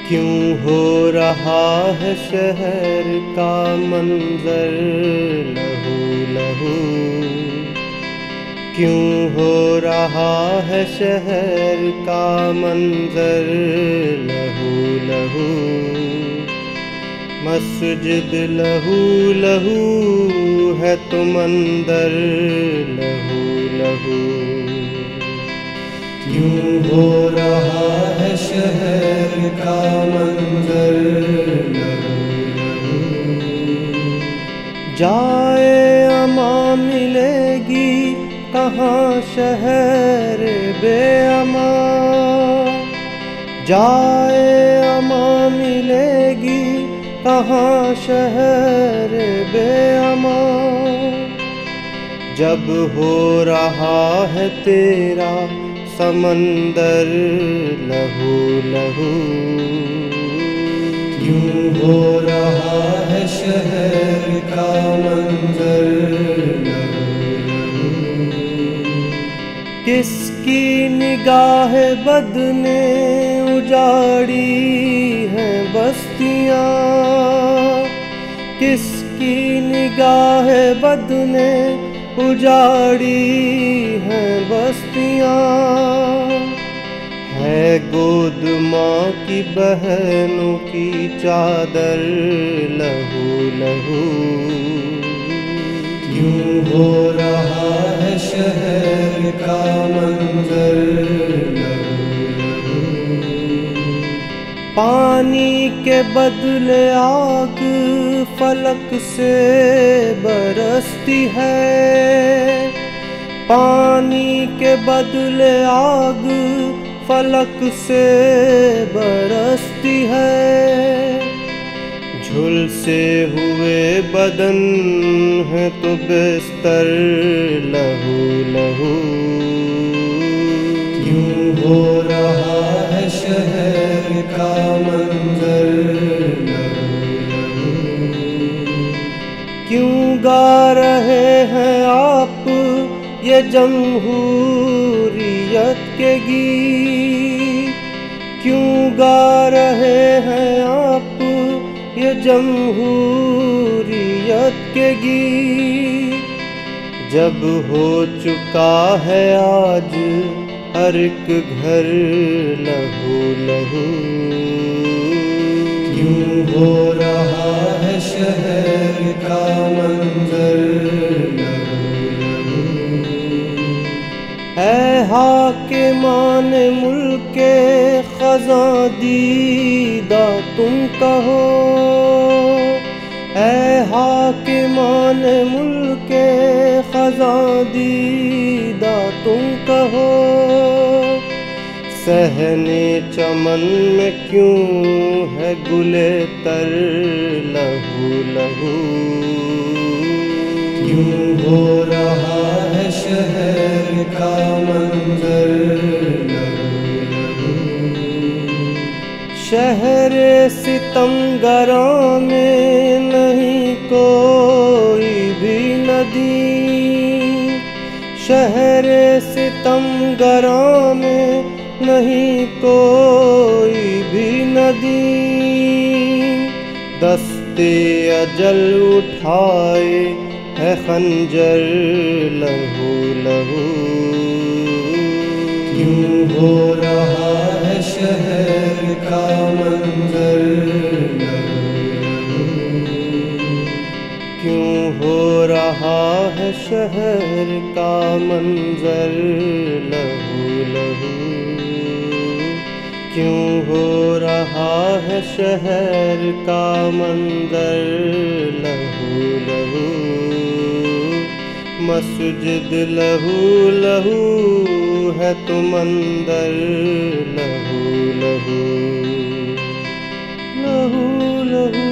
क्यों हो रहा है शहर का मंजर लहू लहू, क्यों हो रहा है शहर का मंजर लहू लहू। मस्जिद लहू लहू है तुम अंदर लहू लहू। क्यों हो रहा है शहर का मंजर लहू लहू। जाए अमा मिलेगी कहाँ शहर बेअमा, जाए अमा मिलेगी कहाँ शहर बेअमा। जब हो रहा है तेरा समंदर लहू लहू। क्यों हो रहा है शहर का मंजर लहू लहू। किसकी निगाह बद ने उजाड़ी हैं बस्तियाँ, किसकी निगाह बद ने उजाड़ी हैं बस्तियाँ। है गोद माँ की बहनों की चादर लहू लहू। क्यों हो रहा है शहर का मंजर लहू लहू। पानी के बदले आग फलक से बरसती है, पानी के बदले आग फलक से बरसती है। झुलसे हुए बदन है तो बिस्तर लहू लहू। क्यों हो रहा है शहर का मंजर लहू लहू। क्यों गा रहे हैं आप ये जमहूरियत के गीत, क्यों गा रहे हैं आप ये जमहूरियत के गीत। जब हो चुका है आज हर एक घर लहू लहू। क्यों हो रहा है शहर का मंजर लहू लहू। है हाकिमान मुल्क ख़ज़ां दीदा तुम कहो, है हाकिमान मुल्क ख़ज़ां दीदा तुम कहो। सहने चमन में क्यों है गुले तर लहू लहू। क्यों हो रहा है शहर का मंजर लहू लहू। शहर सितमगरों में नहीं कोई भी नदी, शहर सितमगरों में नहीं कोई भी नदी। दस्ते अजल उठाए है खंजर लहू लहू। क्यों हो रहा है शहर का मंजर लहू लहू। क्यों हो रहा है शहर का मंजर लहू लहू। क्यों हो रहा है शहर का मंजर लहू लहू। मस्जिद लहू लहू है तुम अंदर लहू लहू लहू लहू।